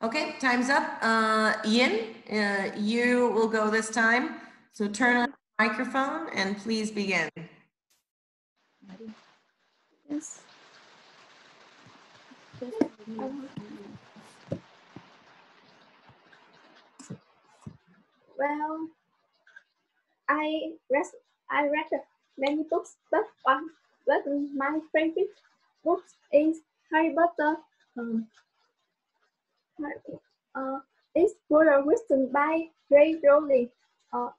Okay, time's up. Ian, you will go this time. So turn on your microphone and please begin. Yes. Well, I read many books, but my favorite book is Harry Potter. It's written by Ray Rowling.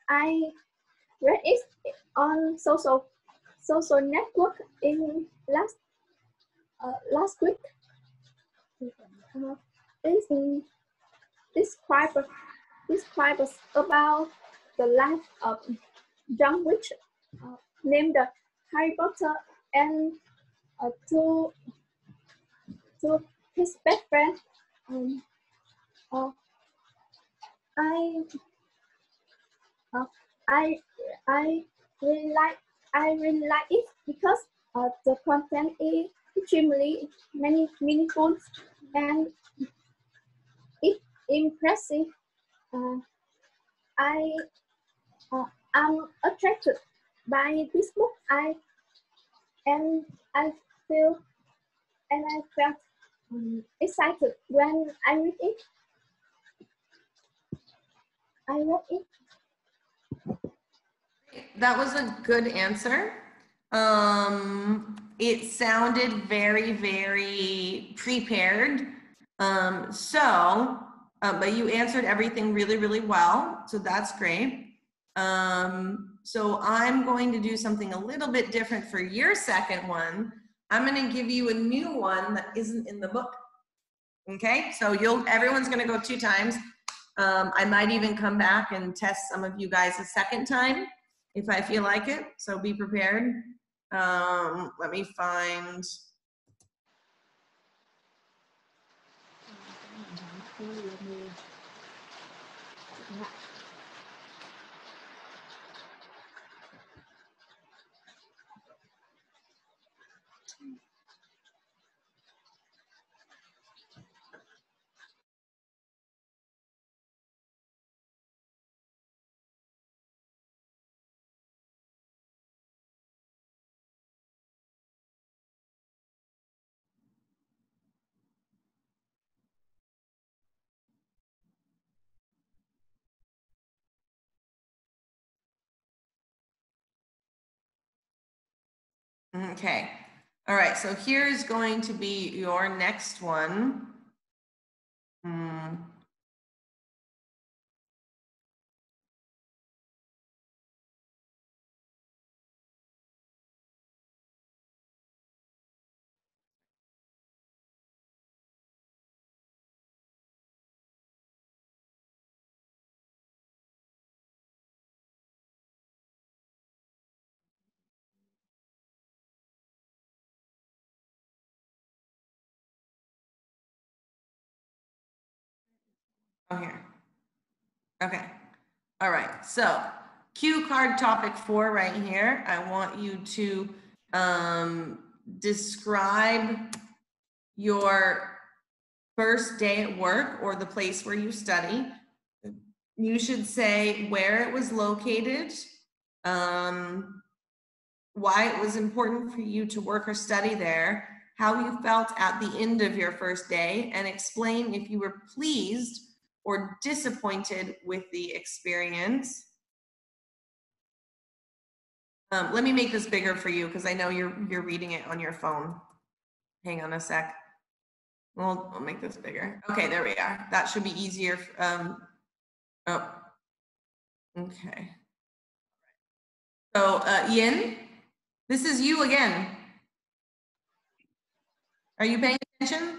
I read it on social network in last week. It's describes about the life of young witch named Harry Potter and to his best friend. I really like it because the content is extremely meaningful and it's impressive. I'm attracted by this book. I felt excited when I read it. I read it. That was a good answer. It sounded very, very prepared. But you answered everything really, really well. So that's great. So I'm going to do something a little bit different for your second one. I'm going to give you a new one that isn't in the book. Okay, so everyone's going to go 2 times. I might even come back and test some of you guys a second time if I feel like it, so be prepared. Let me find. Okay, all right, so here's going to be your next one. Oh, here. Okay. All right. So cue card topic 4 right here. I want you to describe your first day at work or the place where you study. You should say where it was located, why it was important for you to work or study there, how you felt at the end of your first day, and explain if you were pleased or disappointed with the experience. Let me make this bigger for you because I know you're reading it on your phone. Hang on a sec. I'll make this bigger. Okay, there we are. That should be easier. Oh, okay. So, Yin, this is you again. Are you paying attention?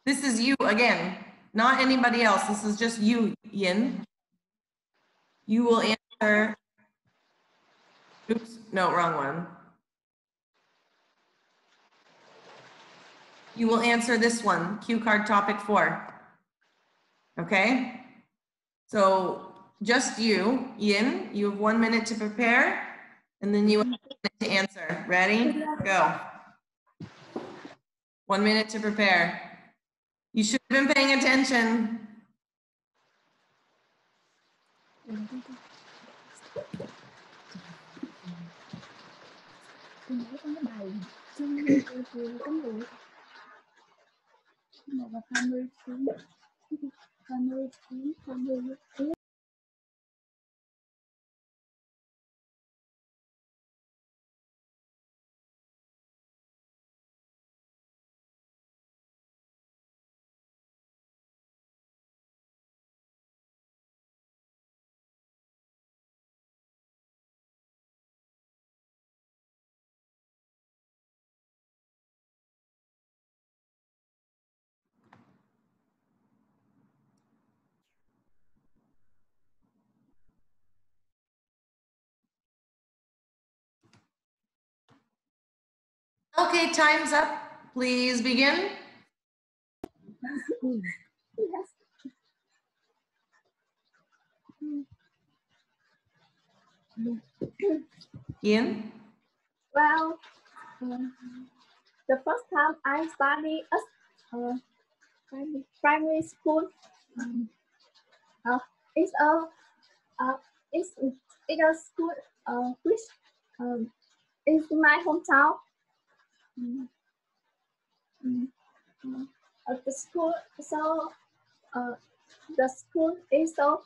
This is you again, not anybody else. This is just you, Yin. You will answer. Oops, no, wrong one. You will answer this one, cue card topic 4. Okay? So just you, Yin, you have 1 minute to prepare, and then you have 1 minute to answer. Ready? Go. 1 minute to prepare. You should have been paying attention. Okay, time's up. Please begin. Ian? Well, the first time I studied at primary school, it's a school which is my hometown. The school is so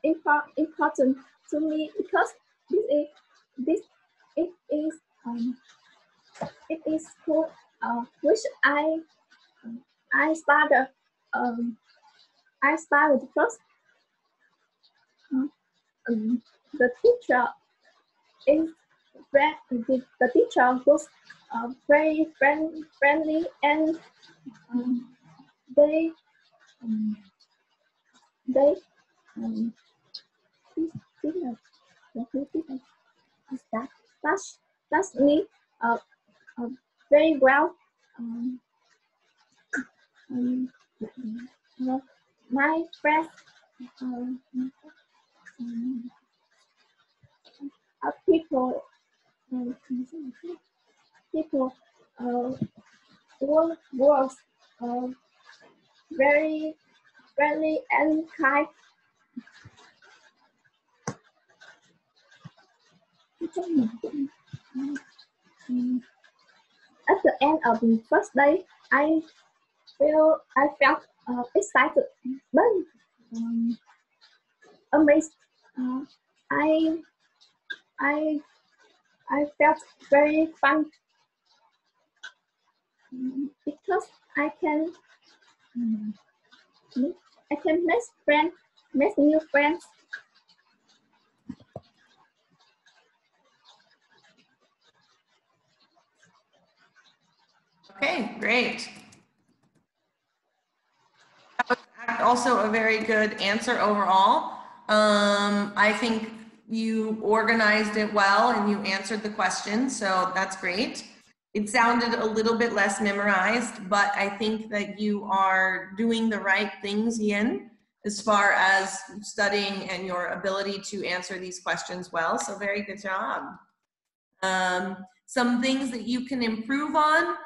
important to me because it is school which I started first. The teacher was very friendly, and they touch me very well. My friends people was very friendly and kind. At the end of the first day, I felt excited, but amazed. I felt very fun because I can make new friends. Okay, great. That was also a very good answer overall. I think you organized it well and you answered the question, so that's great. It sounded a little bit less memorized, but I think that you are doing the right things, Yin, as far as studying and your ability to answer these questions well, so very good job. Some things that you can improve on.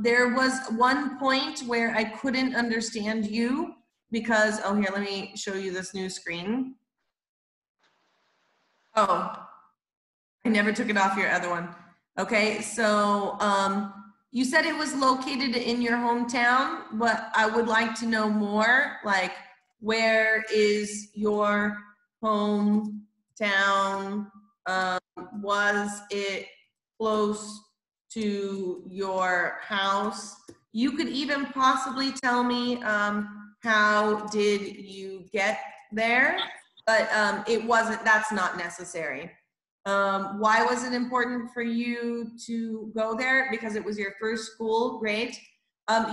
There was one point where I couldn't understand you because, oh, here, let me show you this new screen. Oh, I never took it off your other one. Okay, so you said it was located in your hometown, but I would like to know more, like, where is your hometown? Was it close to your house? You could even possibly tell me how did you get there, but it wasn't, that's not necessary. Why was it important for you to go there? Because it was your first school, great.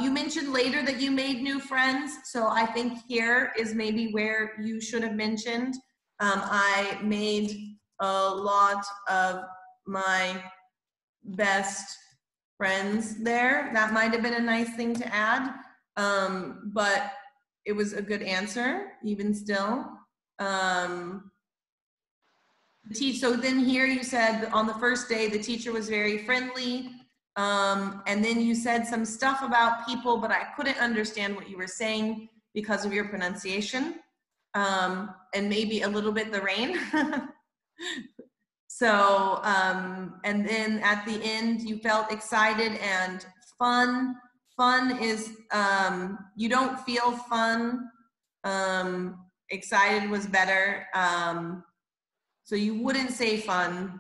You mentioned later that you made new friends, so I think here is maybe where you should have mentioned. I made a lot of my best friends there. That might have been a nice thing to add, but it was a good answer, even still. So then here you said on the first day, the teacher was very friendly. And then you said some stuff about people, but I couldn't understand what you were saying because of your pronunciation, and maybe a little bit the rain. So, and then at the end, you felt excited and fun. Fun is, you don't feel fun. Excited was better. So you wouldn't say fun.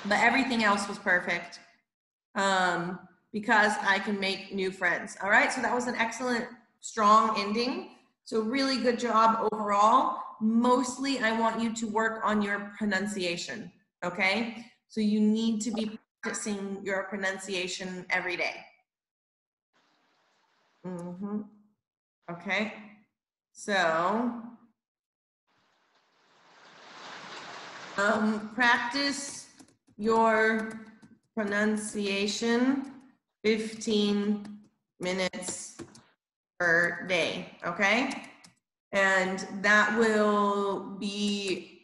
But everything else was perfect, because I can make new friends. All right, so that was an excellent, strong ending. So really good job overall. Mostly I want you to work on your pronunciation, okay? So you need to be practicing your pronunciation every day. Okay, so practice your pronunciation 15 minutes per day, okay? And that will be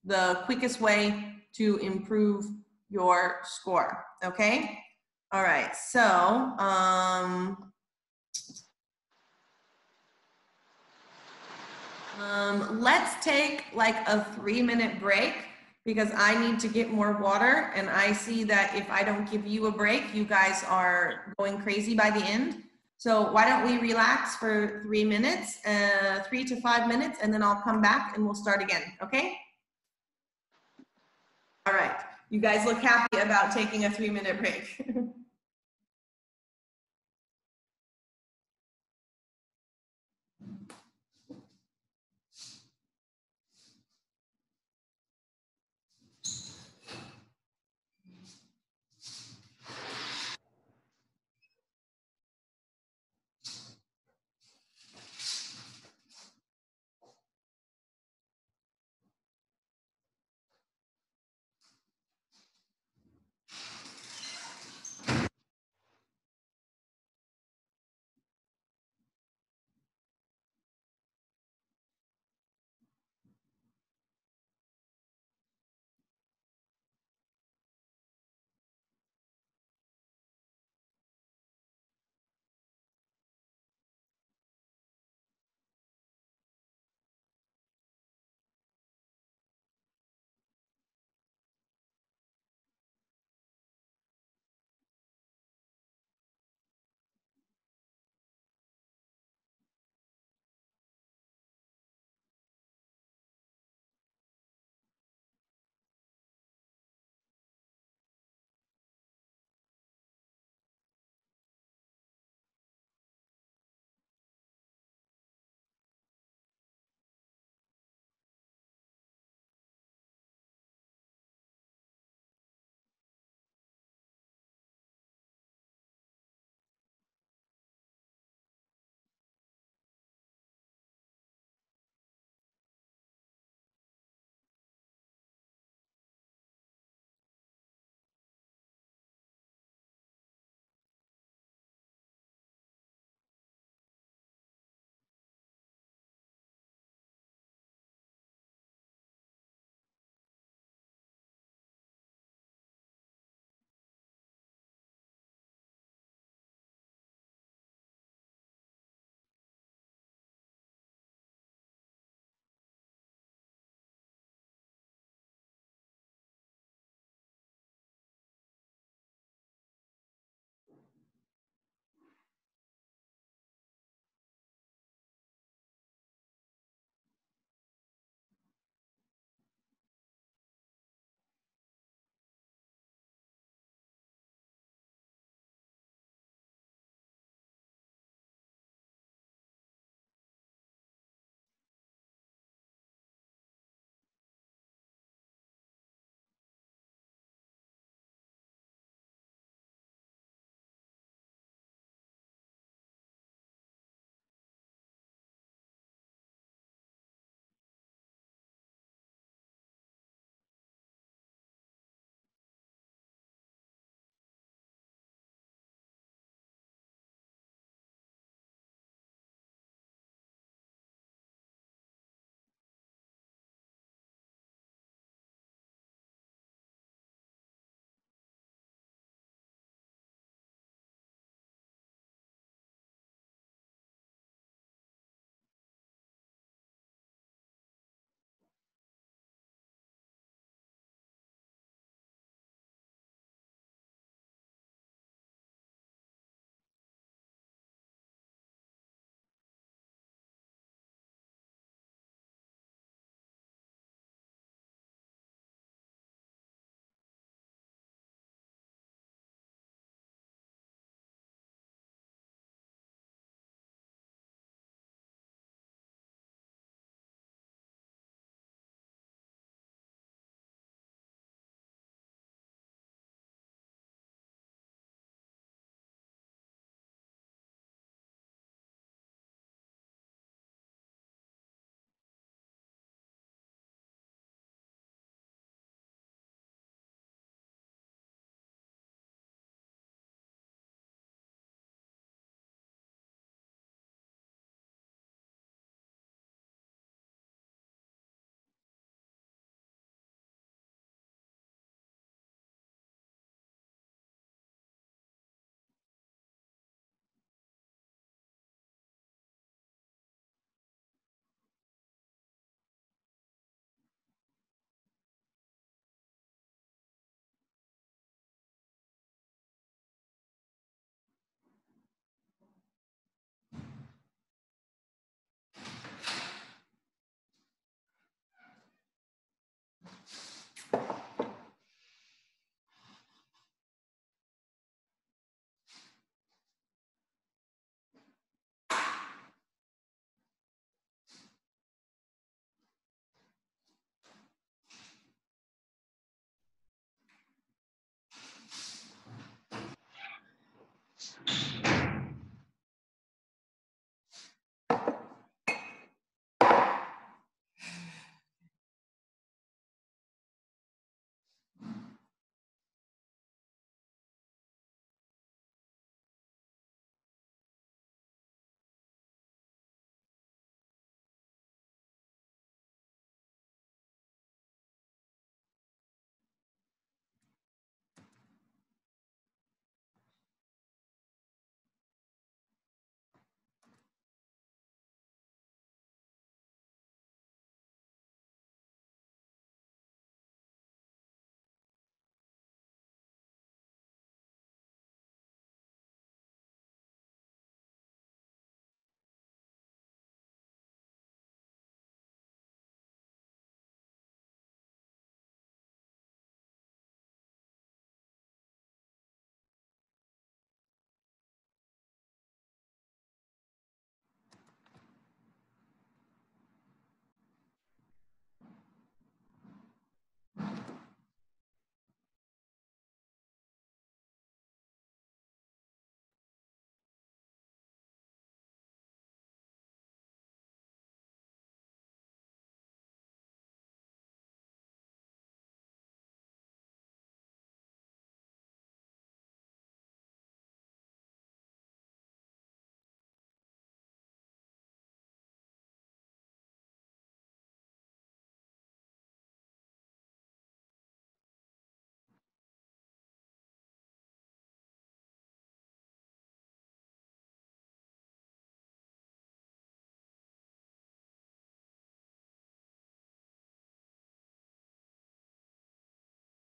the quickest way to improve your score, okay? All right, so let's take like a 3-minute break, because I need to get more water, and I see that if I don't give you a break, you guys are going crazy by the end. So why don't we relax for 3 minutes, 3 to 5 minutes, and then I'll come back and we'll start again, okay? All right, you guys look happy about taking a 3-minute break.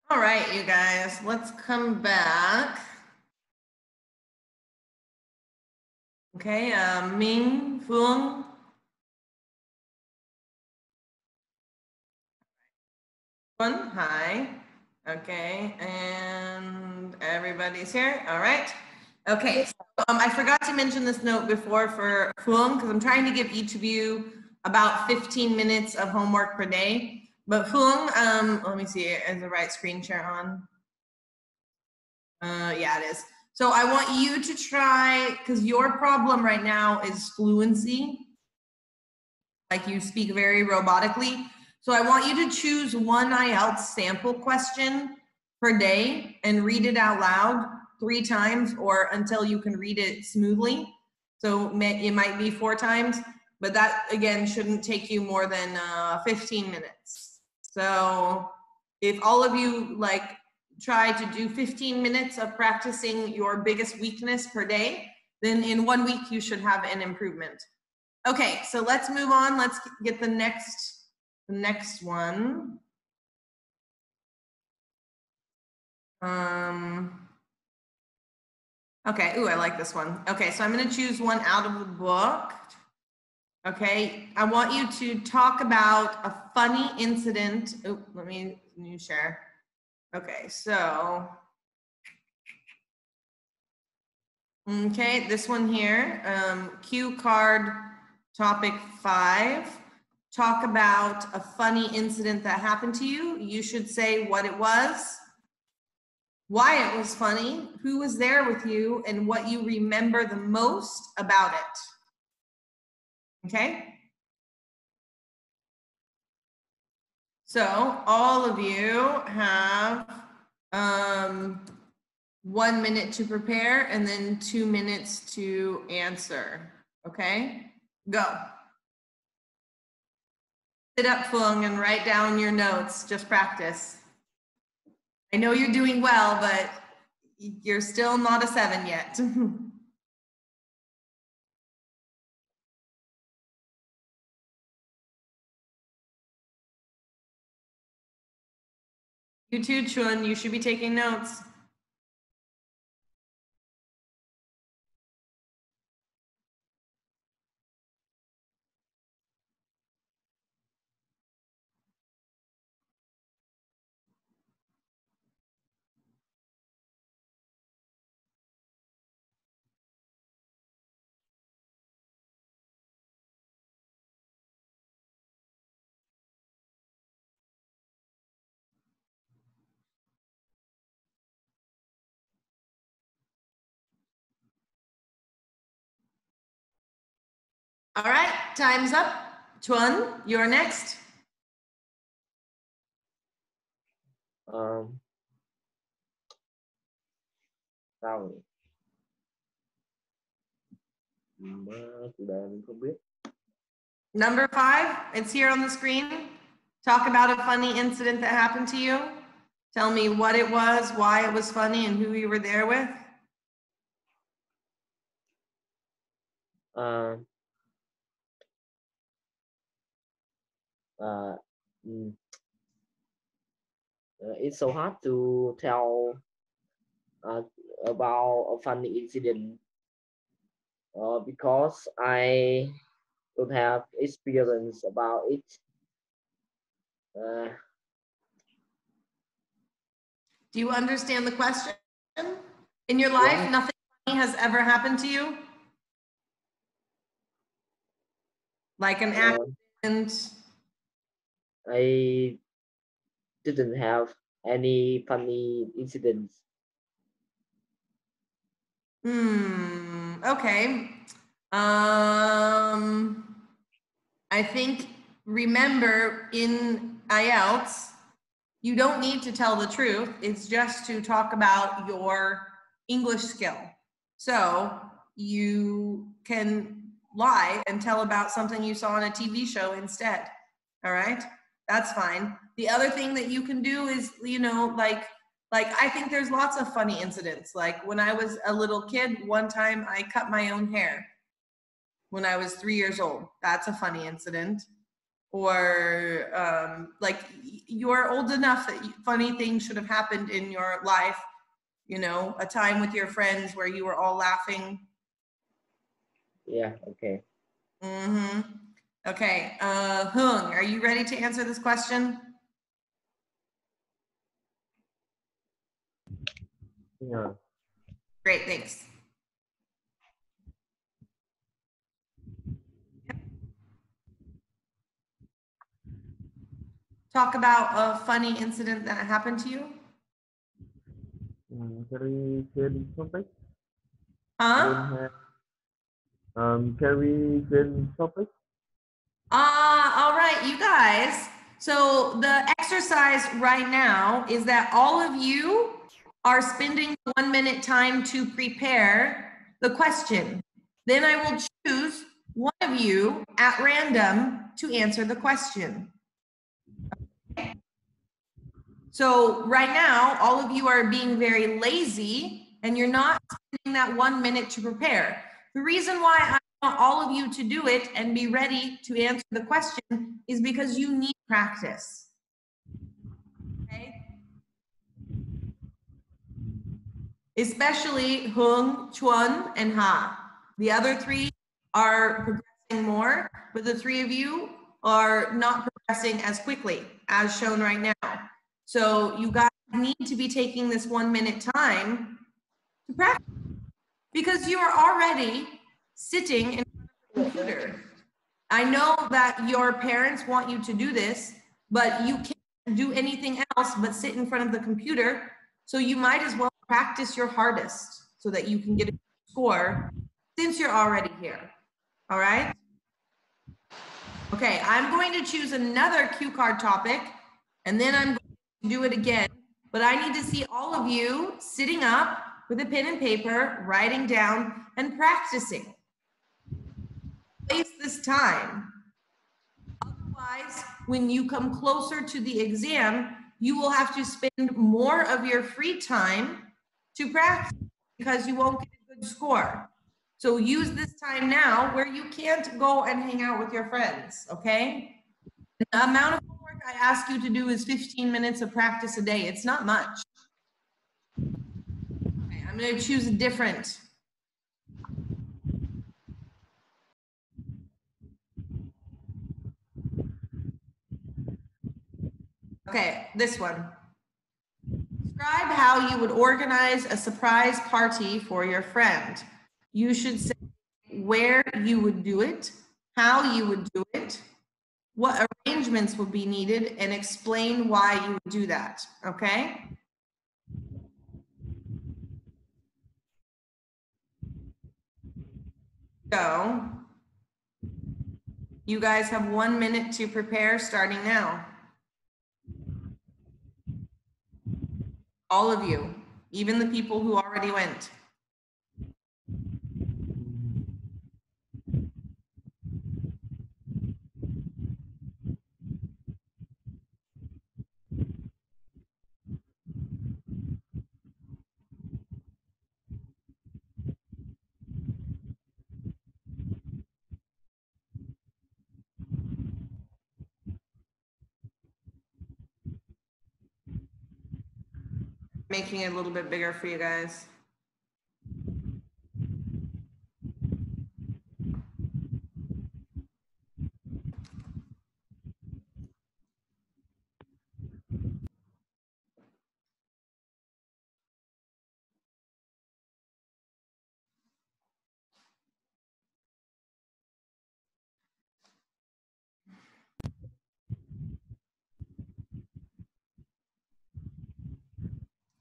All right, you guys, let's come back. Okay, Ming, Phương. Hi. Okay, and everybody's here. All right. Okay, so, I forgot to mention this note before for Phương, because I'm trying to give each of you about 15 minutes of homework per day. But Phương, let me see, is the right screen share on? Yeah, it is. So I want you to try, because your problem right now is fluency. Like you speak very robotically. So I want you to choose one IELTS sample question per day and read it out loud 3 times or until you can read it smoothly. So it might be 4 times, but that again shouldn't take you more than 15 minutes. So if all of you like try to do 15 minutes of practicing your biggest weakness per day, then in 1 week you should have an improvement. Okay, so let's move on. Let's get the next one. Okay, ooh, I like this one. Okay, so I'm gonna choose one out of the book. Okay, I want you to talk about a funny incident. Oh, let me new share. Okay, so. Okay, this one here, cue card topic 5. Talk about a funny incident that happened to you. You should say what it was, why it was funny, who was there with you, and what you remember the most about it. Okay? So all of you have 1 minute to prepare and then 2 minutes to answer. Okay? Go. Sit up, Phương, and write down your notes. Just practice. I know you're doing well, but you're still not a 7 yet. You too, Chun. You should be taking notes. All right, time's up. Chun, you're next. Sao rồi? Chủ đề mình không biết. Number 5, it's here on the screen. Talk about a funny incident that happened to you. Tell me what it was, why it was funny, and who you were there with. It's so hard to tell about a funny incident because I don't have experience about it. Do you understand the question? In your life, Yeah. nothing funny has ever happened to you? Like an accident? I didn't have any funny incidents. Okay. I think, remember, in IELTS, you don't need to tell the truth. It's just to talk about your English skill. So you can lie and tell about something you saw on a TV show instead. All right? That's fine. The other thing that you can do is, you know, like I think there's lots of funny incidents. Like when I was a little kid, one time I cut my own hair when I was 3 years old. That's a funny incident. or like you're old enough that funny things should have happened in your life, you know, a time with your friends where you were all laughing. Yeah, okay. Okay, Hung, are you ready to answer this question? Yeah. Great, thanks. Talk about a funny incident that happened to you. Can we change topic? Huh? Can we change topic? All right, you guys. So the exercise right now is that all of you are spending 1 minute time to prepare the question. Then I will choose one of you at random to answer the question. Okay? So right now, all of you are being very lazy and you're not spending that 1 minute to prepare. The reason why I want all of you to do it and be ready to answer the question is because you need practice. Okay? Especially Hung, Chuan, and Ha. The other three are progressing more, but the three of you are not progressing as quickly as shown right now. So you guys need to be taking this 1 minute time to practice because you are already sitting in front of the computer. I know that your parents want you to do this, but you can't do anything else but sit in front of the computer. So you might as well practice your hardest so that you can get a good score since you're already here. All right? Okay, I'm going to choose another cue card topic and then I'm going to do it again. But I need to see all of you sitting up with a pen and paper, writing down and practicing. Waste this time. Otherwise, when you come closer to the exam, you will have to spend more of your free time to practice because you won't get a good score. So use this time now where you can't go and hang out with your friends, okay? The amount of homework I ask you to do is 15 minutes of practice a day. It's not much. Okay, I'm going to choose a different. Okay, this one. Describe how you would organize a surprise party for your friend. You should say where you would do it, how you would do it, what arrangements would be needed, and explain why you would do that, okay? So, you guys have 1 minute to prepare starting now. All of you, even the people who already went. Making it a little bit bigger for you guys.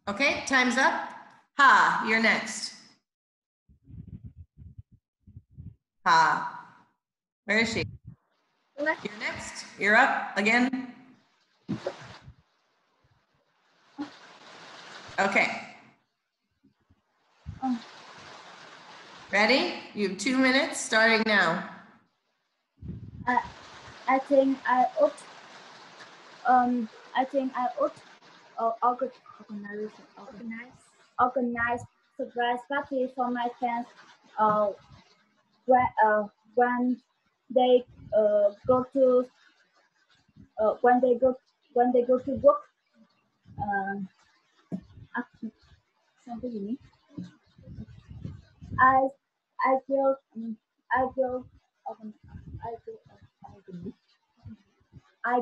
Okay, time's up. Ha, you're next. Ha. Where is she? You're next. You're up again. Okay. Ready? You have 2 minutes starting now. I think I would organize surprise party for my friends when they go to when they go to work. Xong cái gì nhỉ? I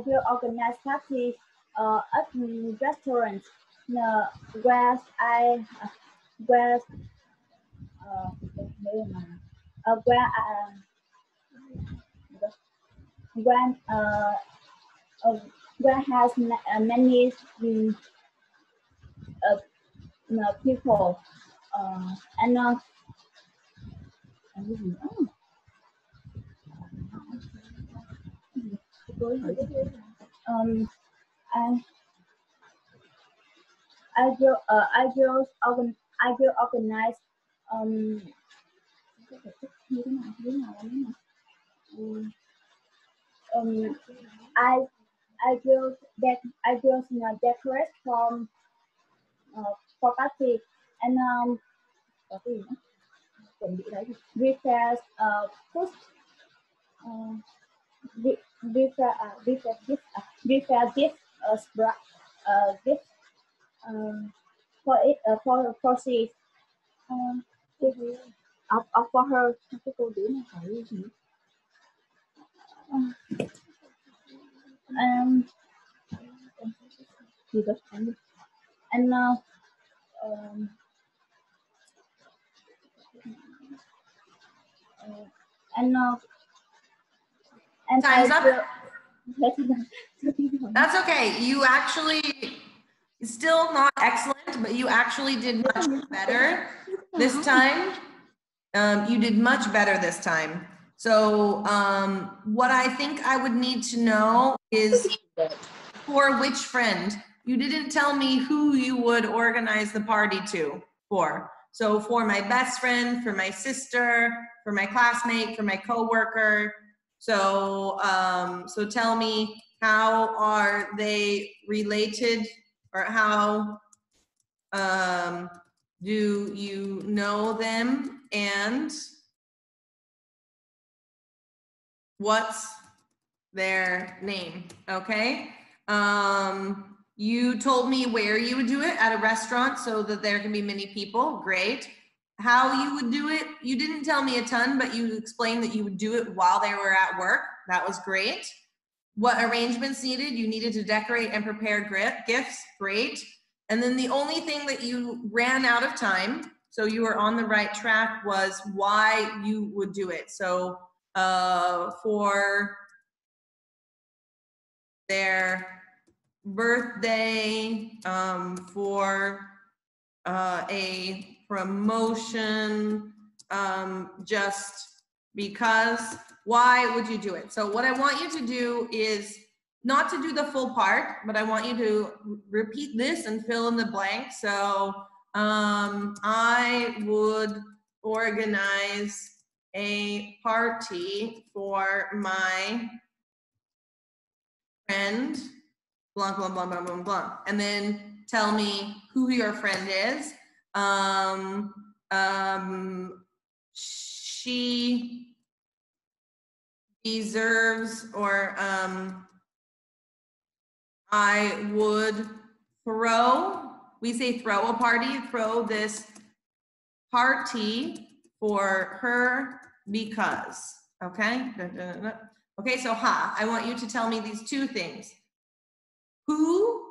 will organize parties at restaurants where has many people and I will organize I will decorate for party and prepare food prepare gift for she for her. Cái cô đứa này phải gì? Gì đó and and Time's up. That's okay. You actually still not excellent, but you actually did much better this time. You did much better this time. So what I think I would need to know is for which friend. You didn't tell me who you would organize the party for. So for my best friend, for my sister, for my classmate, for my coworker. So so tell me, how are they related, or how do you know them, and what's their name? Okay. You told me where you would do it, at a restaurant, so that there can be many people. Great. How you would do it, you didn't tell me a ton, but you explained that you would do it while they were at work. That was great. What arrangements needed? You needed to decorate and prepare gifts. Great. And then the only thing that you ran out of time, so you were on the right track, was why you would do it. So for their birthday, for a promotion, just because. Why would you do it? So what I want you to do is not to do the full part, but I want you to repeat this and fill in the blank. So I would organize a party for my friend, blah, blah, blah, blah, blah, blah. And then tell me who your friend is. She deserves, or I would throw, we say throw a party, throw this party for her because, okay? Okay, so I want you to tell me these two things. Who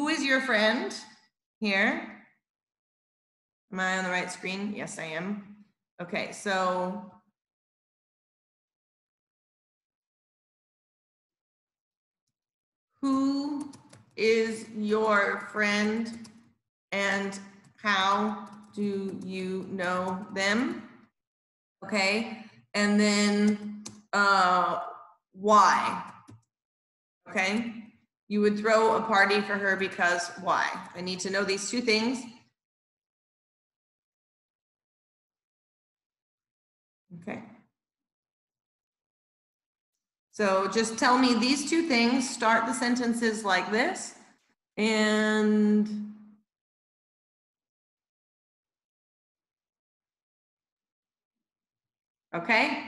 is your friend here? Am I on the right screen? Yes, I am. Okay, so who is your friend and how do you know them? Okay, and then why? Okay, you would throw a party for her because why? I need to know these two things. Okay. So just tell me these two things, start the sentences like this, and okay,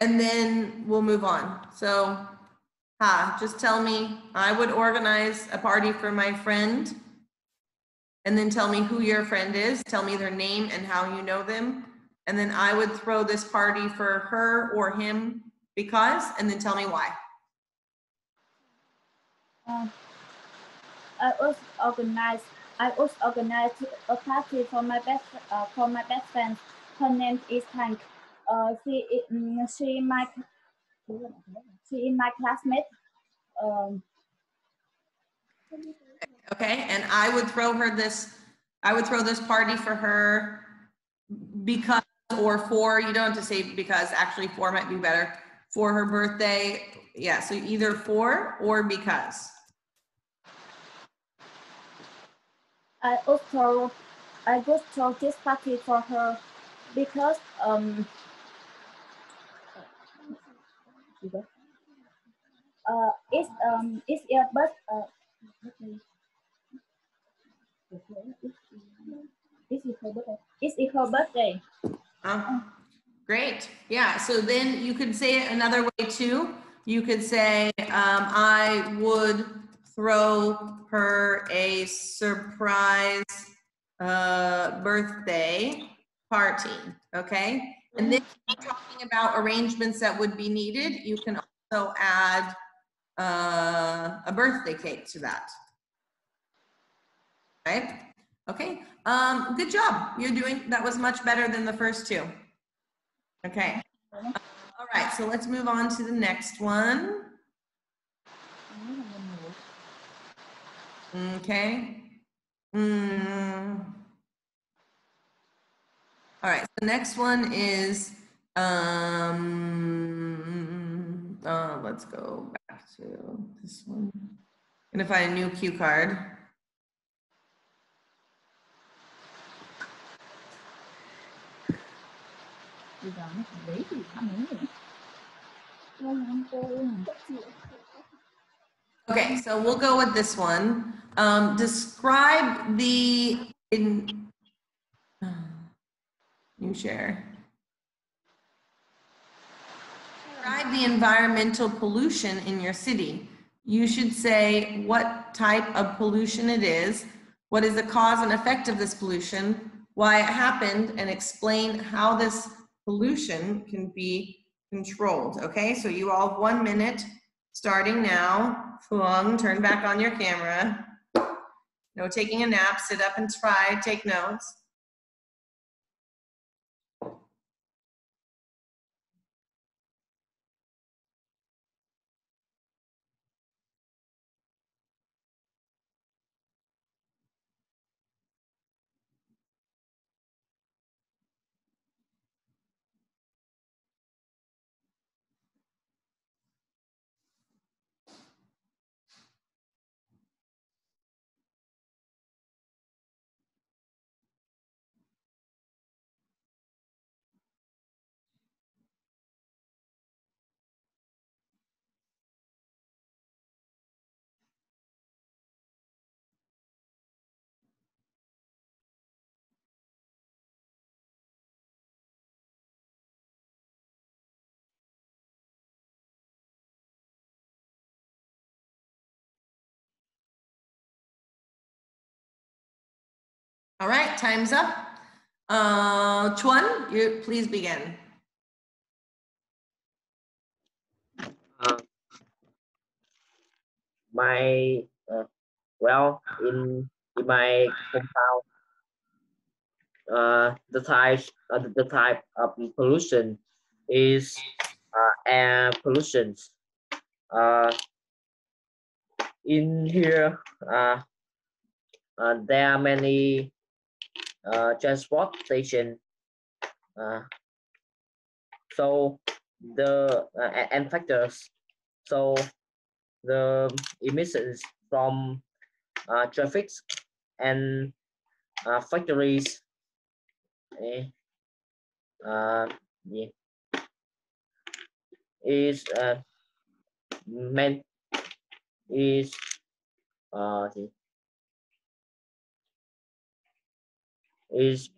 and then we'll move on. So Just tell me, I would organize a party for my friend. And then tell me who your friend is. Tell me their name and how you know them. And then I would throw this party for her or him because, and then tell me why. I also organize a party for my best friend. Her name is Hank. She my classmate. Okay, and I would throw this party for her because or for, you don't have to say because, actually for might be better, for her birthday. Yeah, so either for or because. I also throw this party for her because it's her her birthday. Great. Yeah, so then you could say it another way too. You could say, I would throw her a surprise birthday party, okay? And then talking about arrangements that would be needed, you can also add a birthday cake to that. Right? Okay, good job. That was much better than the first two. Okay. All right, so let's move on to the next one. Okay. All right, so the next one is, let's go back to this one. I'm gonna find a new cue card. Okay, so we'll go with this one. Describe new share. Describe the environmental pollution in your city. You should say what type of pollution it is, what is the cause and effect of this pollution, why it happened, and explain how this pollution can be controlled. Okay, so you all have 1 minute starting now. Fuang, turn back on your camera. No taking a nap, sit up and try, take notes. All right, time's up. Chuan, you please begin. Well, in my hometown, the type of pollution is air pollution. In here, there are many transport stations. So the and factors. So the emissions from traffic and factories yeah, is meant is is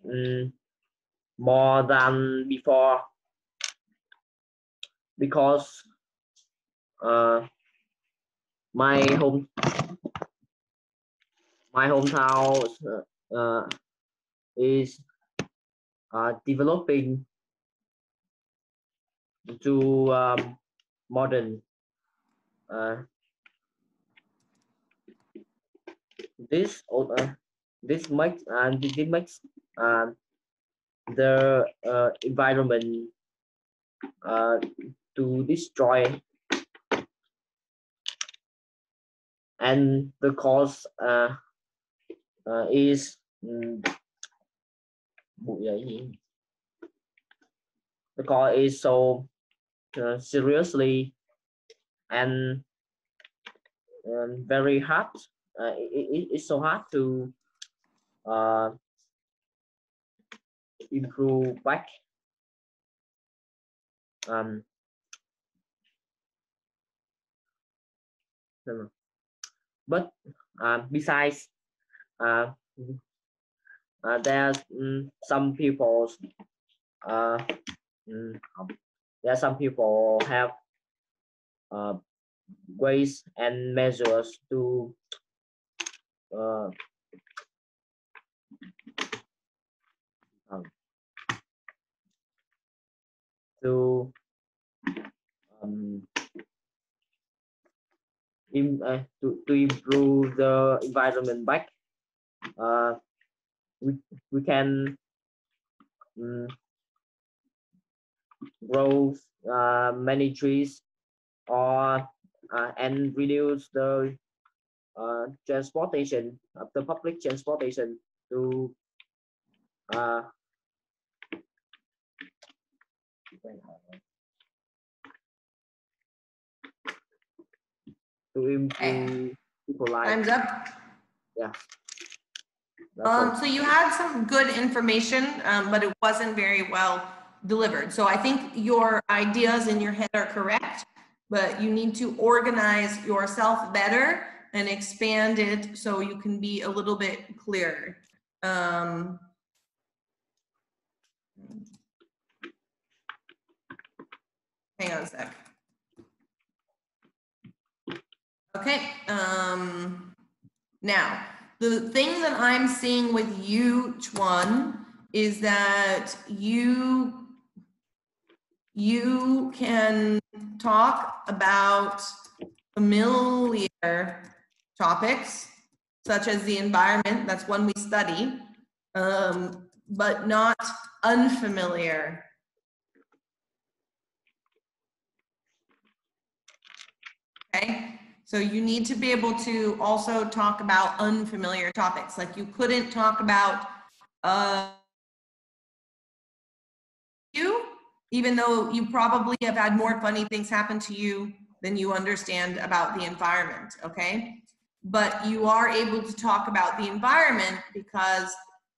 more than before because my hometown is developing to modern. This makes the environment to destroy, and the cause is the cause is so seriously and very hard. It's so hard to improve back. But besides, there's some people have ways and measures to improve the environment back. We can grow many trees, or and reduce the transportation of the public transportation to improve people life. Time's up. Yeah. So you had some good information, but it wasn't very well delivered. So I think your ideas in your head are correct, but you need to organize yourself better and expand it so you can be a little bit clearer. Hang on a sec. Okay. Now, the thing that I'm seeing with you, Chuan, is that you can talk about familiar topics, such as the environment, that's one we study, but not unfamiliar. Okay, so you need to be able to also talk about unfamiliar topics. Like you couldn't talk about you, even though you probably have had more funny things happen to you than you understand about the environment, okay? But you are able to talk about the environment because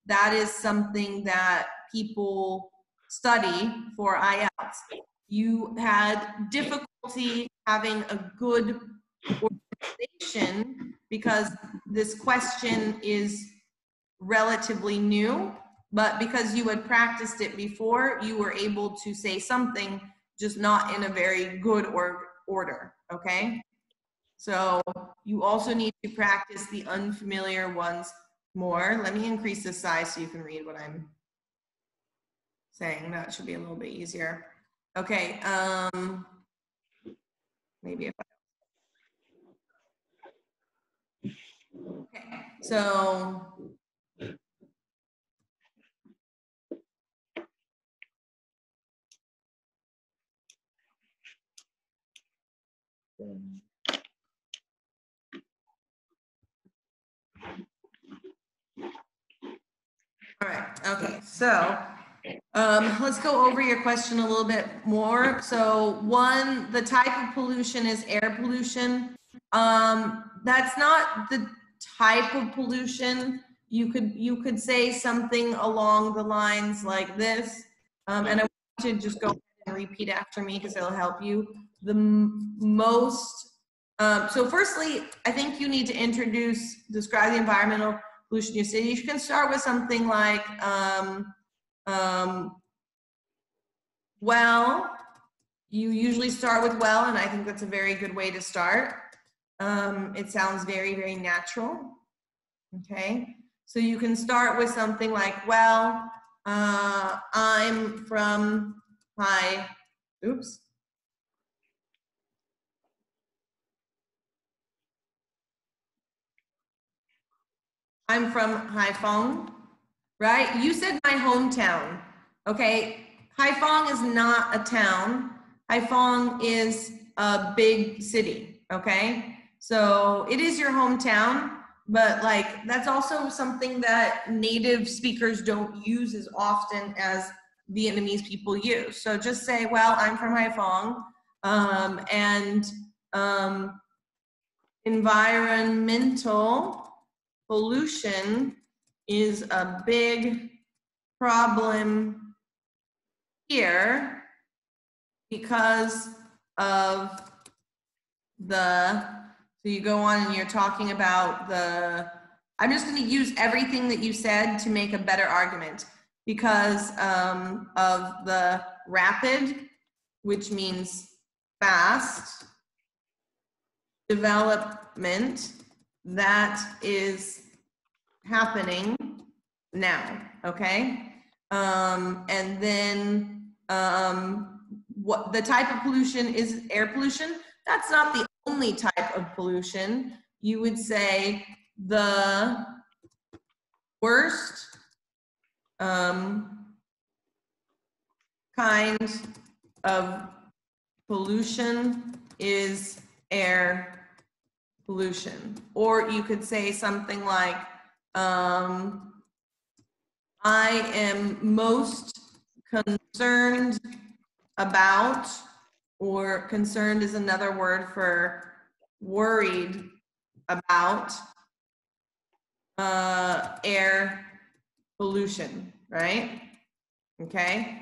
that is something that people study for IELTS. You had difficulty having a good organization because this question is relatively new, but because you had practiced it before, you were able to say something, just not in a very good order, okay? So you also need to practice the unfamiliar ones more. Let me increase the size so you can read what I'm saying. That should be a little bit easier. Okay, maybe if okay, so all right, okay, so let's go over your question a little bit more. So one, the type of pollution is air pollution. That's not the type of pollution. You could say something along the lines like this, and I want you to just go and repeat after me because it'll help you. The most, so firstly, I think you need to describe the environmental pollution you see. You can start with something like, well, you usually start with well, and I think that's a very good way to start. It sounds very, very natural. Okay, so you can start with something like, well, I'm from I'm from Haiphong, right? You said my hometown, okay? Haiphong is not a town. Haiphong is a big city, okay? So it is your hometown, but like that's also something that native speakers don't use as often as Vietnamese people use. So just say, well, I'm from Haiphong, environmental pollution is a big problem here because of so you go on and you're talking about I'm just going to use everything that you said to make a better argument because of the rapid, which means fast, development that is happening now, okay? And then what the type of pollution is air pollution. That's not the only type of pollution. You would say the worst kind of pollution is air pollution. Or you could say something like, I am most concerned about, or concerned is another word for worried about, air pollution, right? Okay.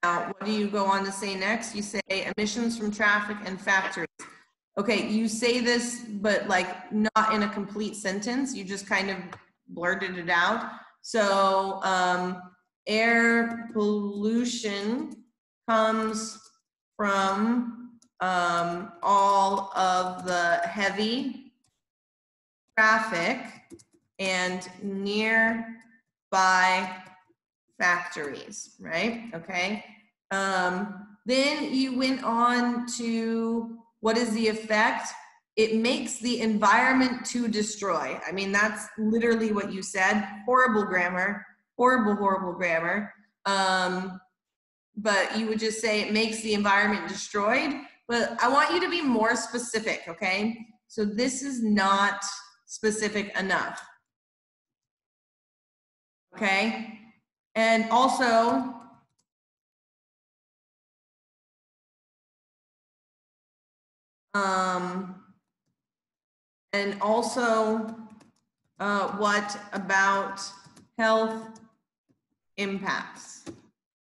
Now, what do you go on to say next? You say emissions from traffic and factories. Okay, you say this, but like not in a complete sentence. You just kind of blurted it out. So air pollution comes from all of the heavy traffic and nearby factories, right? Okay. Then you went on to, what is the effect? It makes the environment to destroy. I mean, that's literally what you said. Horrible grammar, horrible grammar. But you would just say it makes the environment destroyed. But I want you to be more specific, okay? So this is not specific enough. Okay? And also, what about health impacts?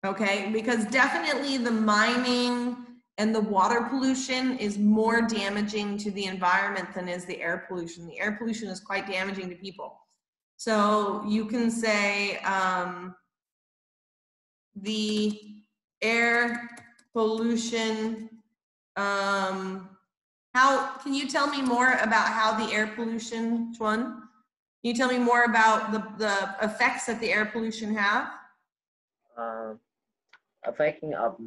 Okay, because definitely the mining and the water pollution is more damaging to the environment than is the air pollution. The air pollution is quite damaging to people. So you can say the air pollution, can you tell me more about how the air pollution, Chuan? Can you tell me more about the effects that the air pollution have? Affecting of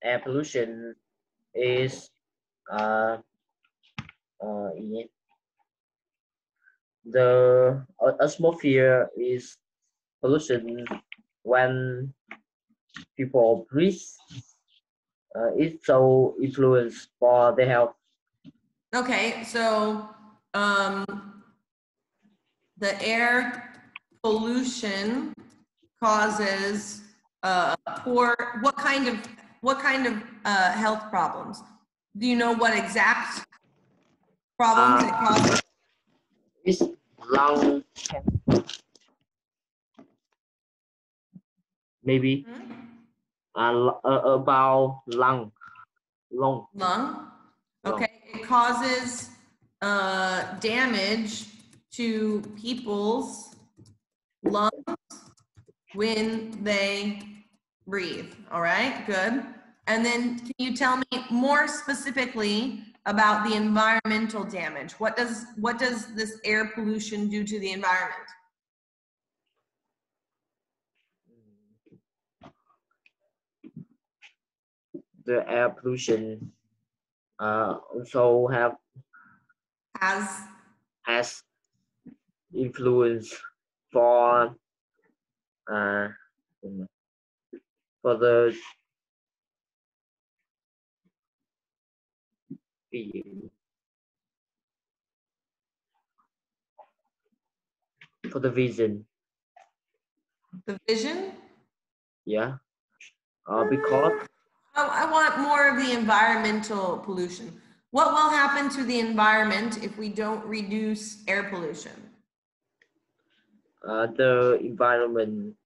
air pollution is the atmosphere is pollution when people breathe. It's so influence for their health. Okay, so the air pollution causes what kind of health problems? Do you know what exact problems it causes? It's lung cancer. Maybe about lung. Okay, it causes damage to people's lungs when they breathe. All right, good. And then can you tell me more specifically about the environmental damage. What does this air pollution do to the environment? The air pollution also has influence for the vision. The vision? Yeah. Because I want more of the environmental pollution. What will happen to the environment if we don't reduce air pollution? The environment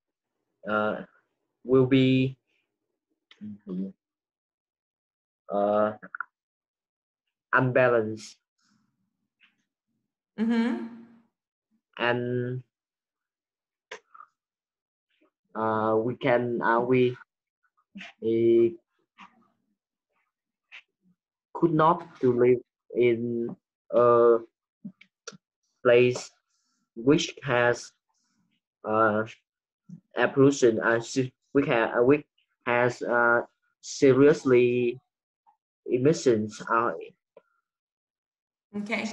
will be unbalanced. And we could not to live in a place which has air pollution which has seriously emissions. Okay.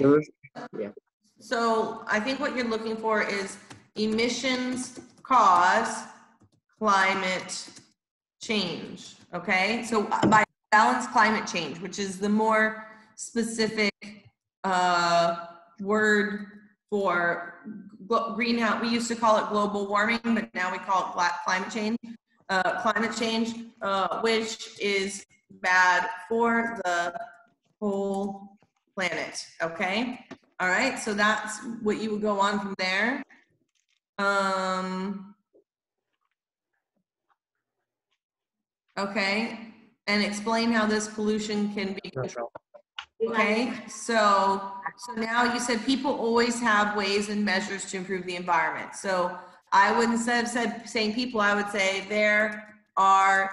Yeah. So I think what you're looking for is emissions cause climate change. Okay. So by balanced climate change, which is the more specific word for greenhouse. We used to call it global warming, but now we call it climate change. Which is bad for the whole planet. Okay. All right. So that's what you would go on from there. Okay. And explain how this pollution can be controlled. Okay, so now you said people always have ways and measures to improve the environment. So I wouldn't have said saying people, I would say there are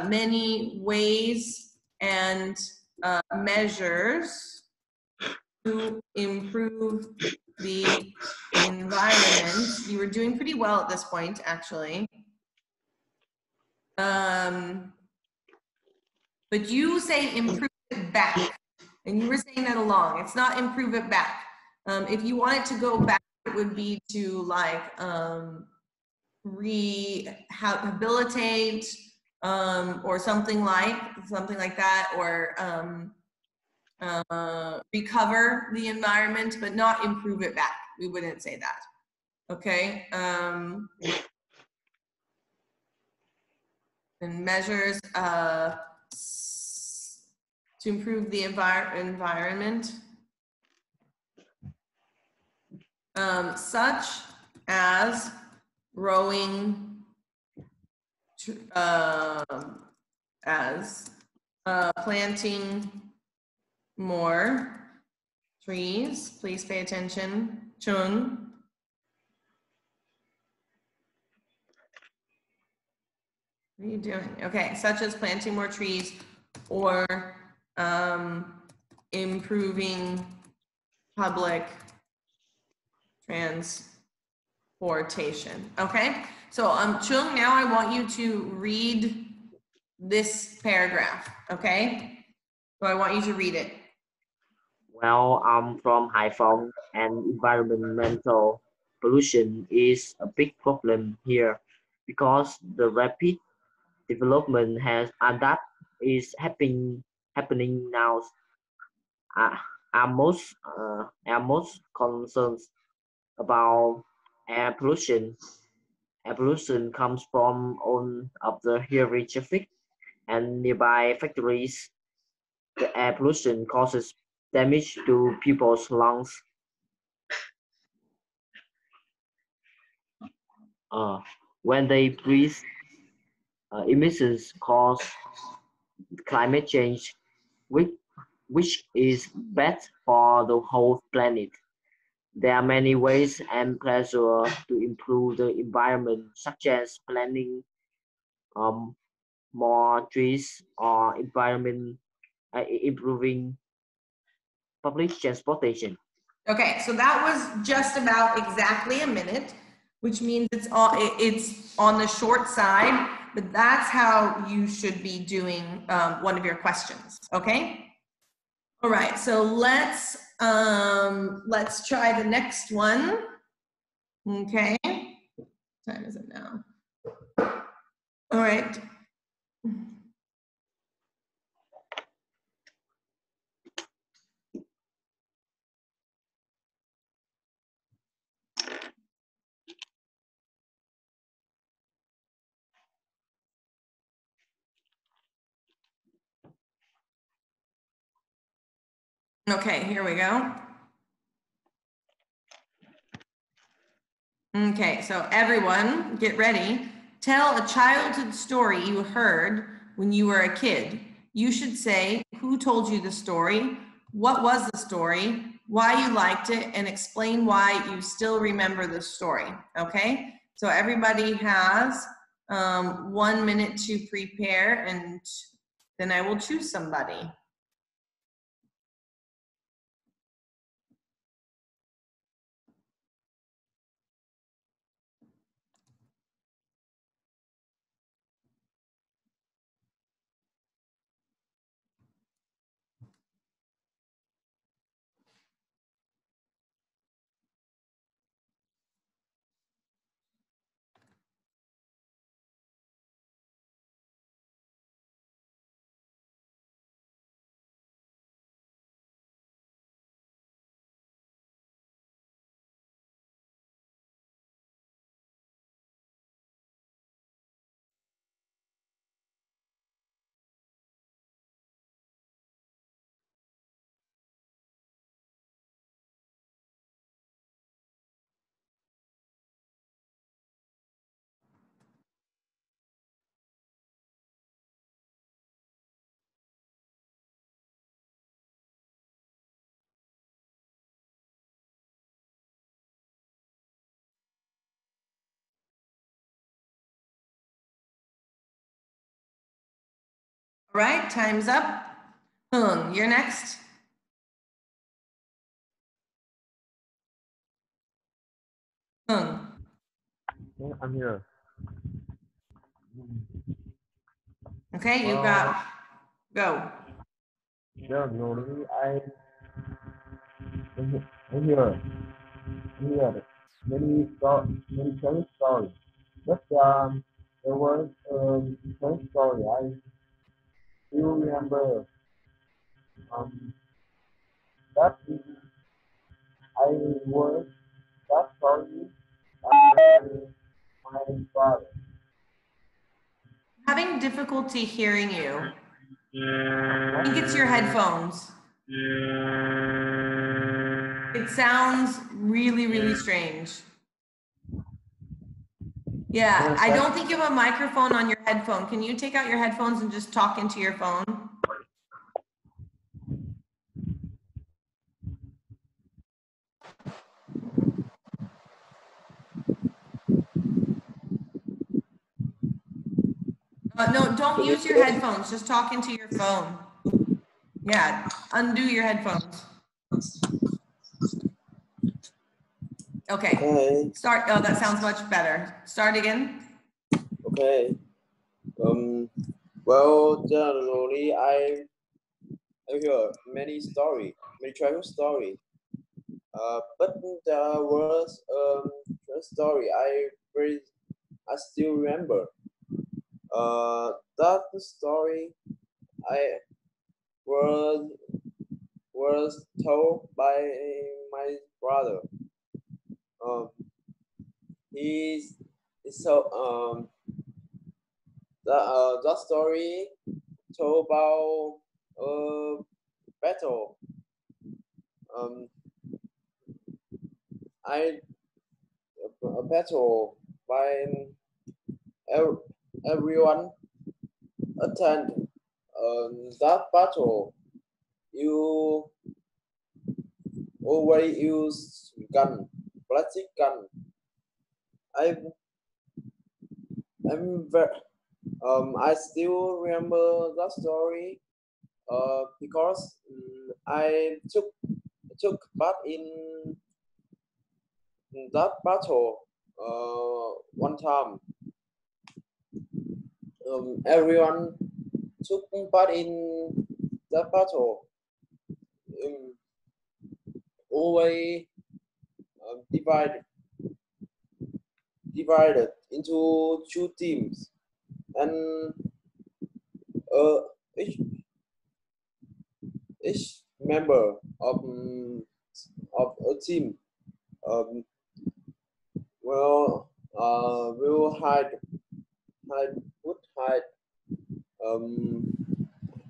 many ways and measures to improve the environment. You were doing pretty well at this point, actually. But you say improve it back. And you were saying that along. It's not improve it back. If you want it to go back, it would be to like rehabilitate or something like that, or recover the environment, but not improve it back. We wouldn't say that. Okay. And measures to improve the environment, such as growing, planting more trees. Please pay attention. Chung. What are you doing? Okay, such as planting more trees or improving public transportation. Okay, so Chung, now I want you to read this paragraph. Okay, so I want you to read it. Well, I'm from Haiphong, and environmental pollution is a big problem here because the rapid development and that is happening now. I'm most concerned about air pollution. Air pollution comes from all of the heavy traffic and nearby factories. The air pollution causes damage to people's lungs. When they breathe, emissions cause climate change, which is bad for the whole planet. There are many ways and pressures to improve the environment, such as planting more trees or improving public transportation. Okay, so that was just about exactly a minute, which means it's on the short side, but that's how you should be doing one of your questions, okay? All right, so let's try the next one. Okay, what time is it now? All right. Okay, here we go. Okay, so everyone get ready. Tell a childhood story you heard when you were a kid. You should say who told you the story, what was the story, why you liked it, and explain why you still remember the story, okay? So everybody has 1 minute to prepare, and then I will choose somebody. All right, time's up. Hung, you're next. Hung. Yeah, I'm here. Okay, you got, go. Yeah, no, I'm here. Many funny stories. But there was funny story. I still remember that I was that story by my father. Having difficulty hearing you. I think it's your headphones. It sounds really, really strange. Yeah, I don't think you have a microphone on your headphone. Can you take out your headphones and just talk into your phone? No, don't use your headphones. Just talk into your phone. Yeah, undo your headphones. Okay. Start. Oh, that sounds much better. Start again. Okay. Well, generally, I hear many travel story. But there was a story I still remember. That story I was told by my brother. He's so that story told about a battle. A battle by everyone attend that battle. You always use plastic gun. I still remember that story because I took took part in that battle one time. Everyone took part in that battle. Always divided into two teams, and each member of a team will hide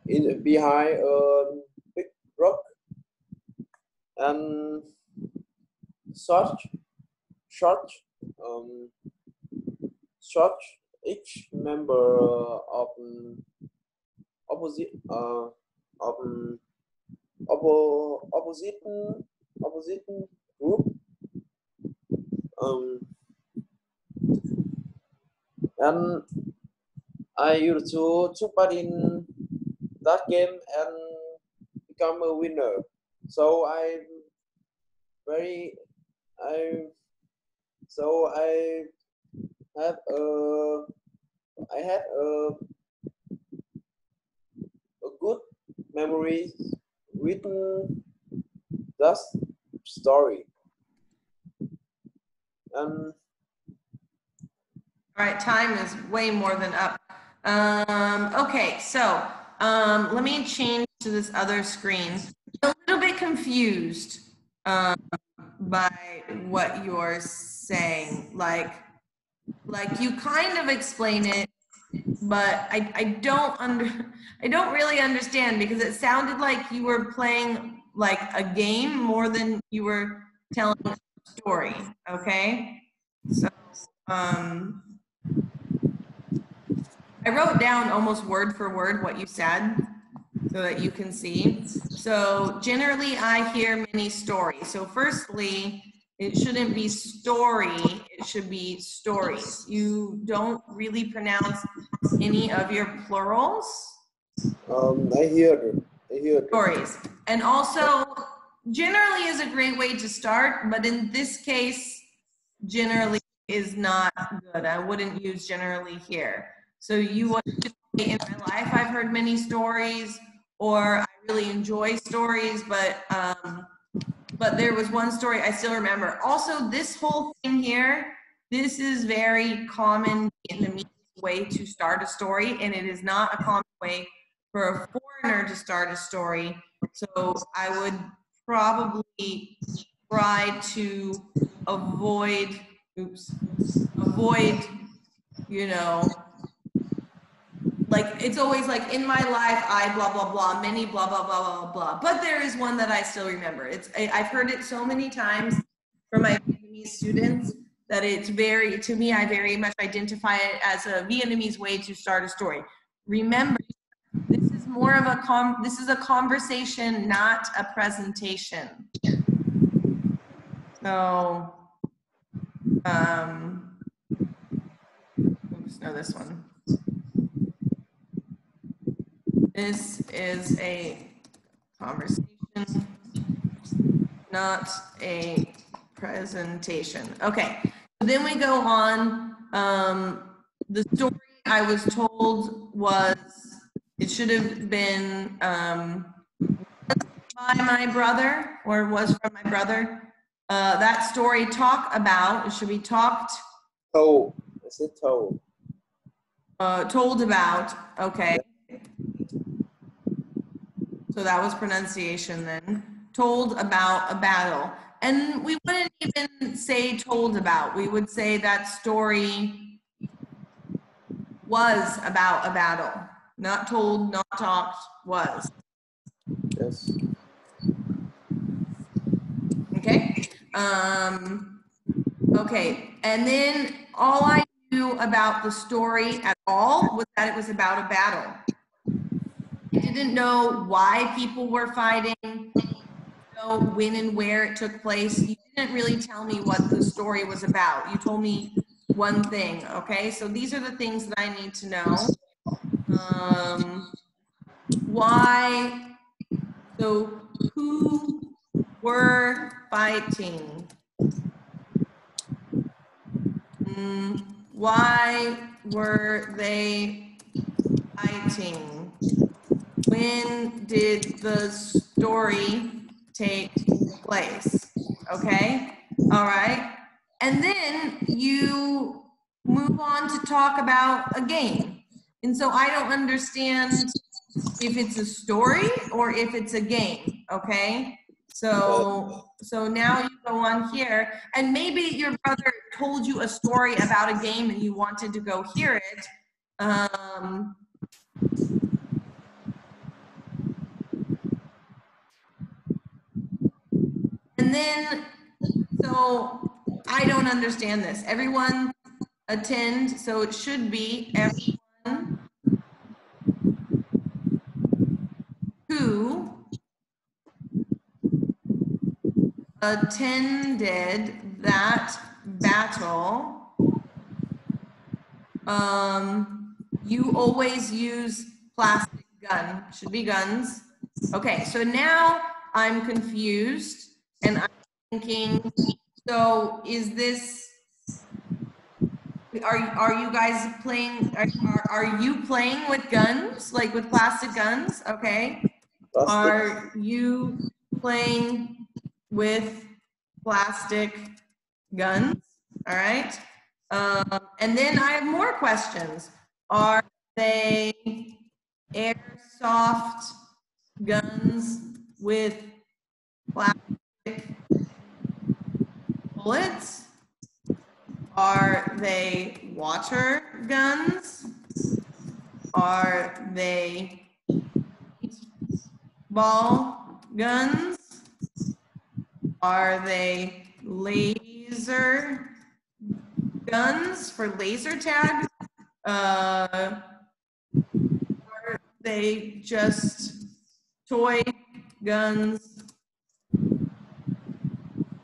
in behind a big rock and short each member of opposite group and I used to took part in that game and become a winner. So I had a good memory with that story. And all right, time is way more than up. Okay, so let me change to this other screen. I'm a little bit confused by what you're saying. Like you kind of explain it, but I don't really understand, because it sounded like you were playing like a game more than you were telling a story. Okay, so I wrote down almost word for word what you said so that you can see. So generally I hear many stories. So firstly, it shouldn't be story, it should be stories. You don't really pronounce any of your plurals. I hear Stories. And also, generally is a great way to start, but in this case, generally is not good. I wouldn't use generally here. So you would say, in my life, I've heard many stories, or I really enjoy stories, but there was one story I still remember. Also, this whole thing here, this is very common Vietnamese way to start a story, and it is not a common way for a foreigner to start a story. So I would probably try to avoid, you know, like it's always like, in my life, I blah, blah, blah, many blah, blah, blah, blah, blah. But there is one that I still remember. I've heard it so many times from my Vietnamese students that it's very, to me, I very much identify it as a Vietnamese way to start a story. Remember, this is more of a this is a conversation, not a presentation. So, oops, no, this one. This is a conversation, not a presentation. Okay, so then we go on. The story I was told was, it should have been by my brother, or was from my brother. That story talk about, it should be talked. told. I said told. Told about, okay. So that was pronunciation then. Told about a battle. And we wouldn't even say told about. We would say that story was about a battle. Not told, not talked, was. Yes. Okay. Okay. And then all I knew about the story at all was that it was about a battle. I didn't know why people were fighting, know when and where it took place. You didn't really tell me what the story was about. You told me one thing, okay? So these are the things that I need to know. Why, so who were fighting? Why were they fighting? When did the story take place? Okay, all right. And then you move on to talk about a game. And so I don't understand if it's a story or if it's a game, okay? So now you go on here, and maybe your brother told you a story about a game and you wanted to go hear it. And then, so I don't understand this. Everyone attend, so it should be everyone who attended that battle. You always use plastic gun, should be guns. Okay, so now I'm confused and I'm thinking, so is this, are you guys playing, are you playing with guns, like with plastic guns? Okay. Are you playing with plastic guns? All right. And then I have more questions. Are they airsoft guns with plastic bullets? Are they water guns? Are they ball guns? Are they laser guns for laser tag? Are they just toy guns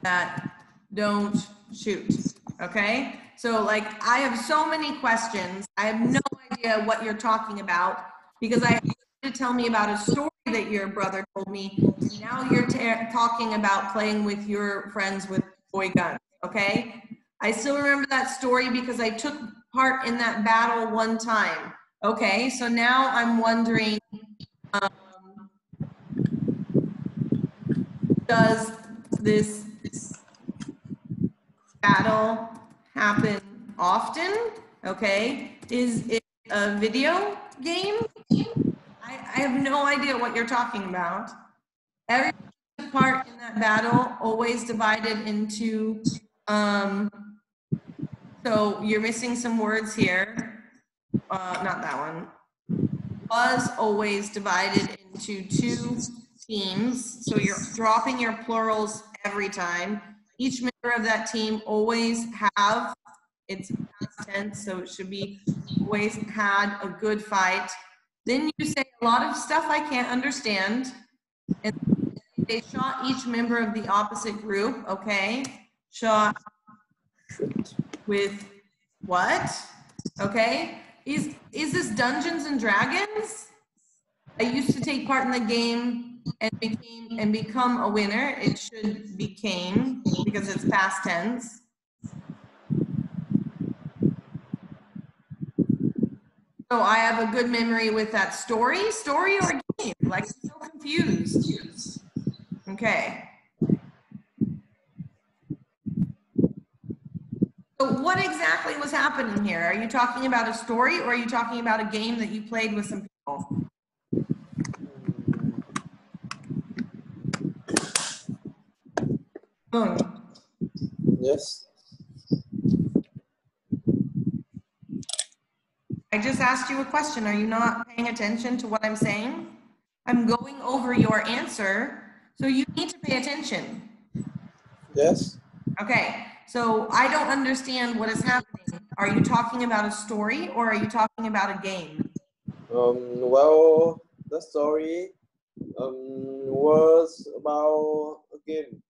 that don't shoot? Okay, so like I have so many questions. I have no idea what you're talking about because I have to tell me about a story that your brother told me. Now you're talking about playing with your friends with toy guns. Okay, I still remember that story because I took part in that battle one time. Okay, so now I'm wondering, does this battle happen often? Okay, is it a video game? I have no idea what you're talking about. Every part in that battle always divided into, so you're missing some words here. Not that one. Was always divided into two teams. So you're dropping your plurals every time. Each member of that team always have, it's past tense, so it should be always had a good fight. Then you say a lot of stuff I can't understand. And they shot each member of the opposite group, okay? Shot with what? Okay? Is this Dungeons and Dragons? I used to take part in the game and become a winner. It should became because it's past tense. So I have a good memory with that story or game? Like I'm so confused. Okay. So what exactly was happening here? Are you talking about a story or are you talking about a game that you played with some people? Yes. I just asked you a question. Are you not paying attention to what I'm saying? I'm going over your answer, so you need to pay attention. Yes. Okay, so I don't understand what is happening. Are you talking about a story or are you talking about a game? Well, the story was about a game.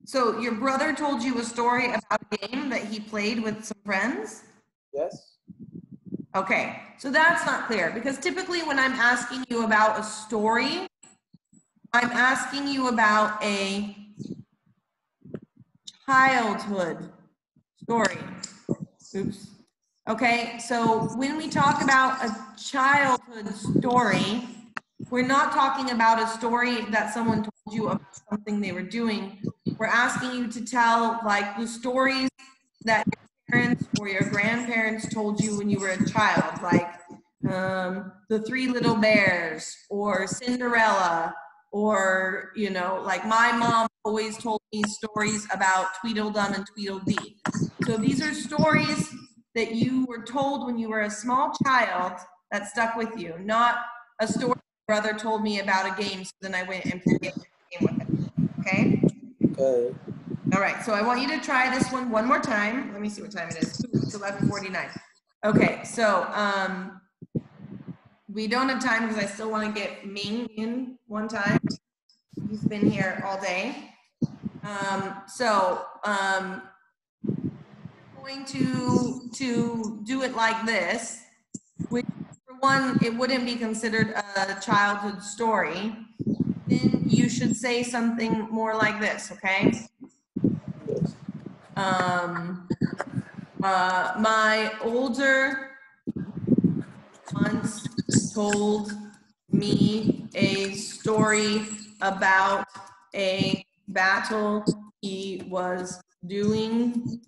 So your brother told you a story about a game that he played with some friends? Yes. Okay, so that's not clear because typically when I'm asking you about a story, I'm asking you about a childhood story. Oops. Okay, so when we talk about a childhood story, we're not talking about a story that someone told you about something they were doing. We're asking you to tell like the stories that your parents or your grandparents told you when you were a child, like the Three Little Bears or Cinderella, or, you know, like my mom always told me stories about Tweedledum and Tweedledee. So these are stories that you were told when you were a small child that stuck with you, not a story my brother told me about a game, so then I went and played the game with it. Okay? Okay. All right, so I want you to try this one more time. Let me see what time it is. Ooh, it's 11:49. Okay, so we don't have time because I still want to get Ming in one time. He's been here all day. Going to do it like this, which for one, it wouldn't be considered a childhood story. Then you should say something more like this, okay? Yes. My older once told me a story about a battle he was doing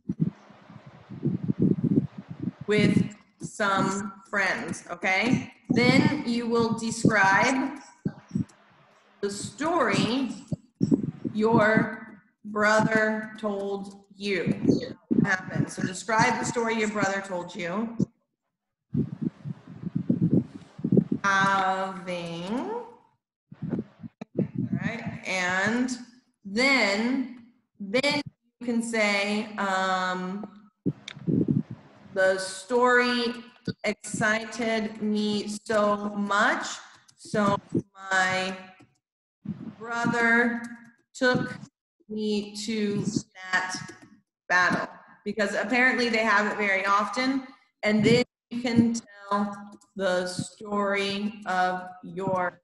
with some friends, okay? Then you will describe the story your brother told you. What happened? So describe the story your brother told you. Having, all right, and then you can say, the story excited me so much, so my brother took me to that battle, because apparently they have it very often, and then you can tell the story of your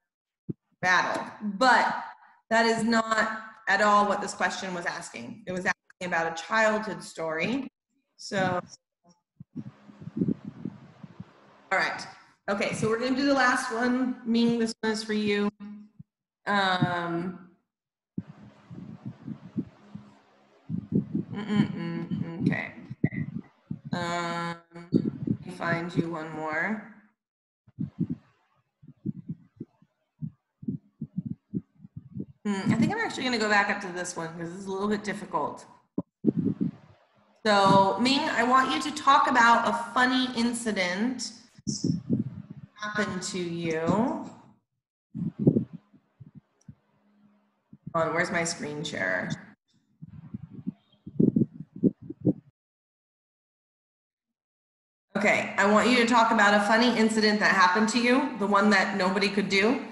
battle. But that is not at all what this question was asking. It was asking about a childhood story. So, all right. Okay, so we're going to do the last one. Ming, this one is for you. Okay. Let me find you one more. I think I'm actually going to go back up to this one because it's a little bit difficult. So, Ming, I want you to talk about a funny incident happened to you. Hold on, where's my screen share? Okay, I want you to talk about a funny incident that happened to you, the one that nobody could do.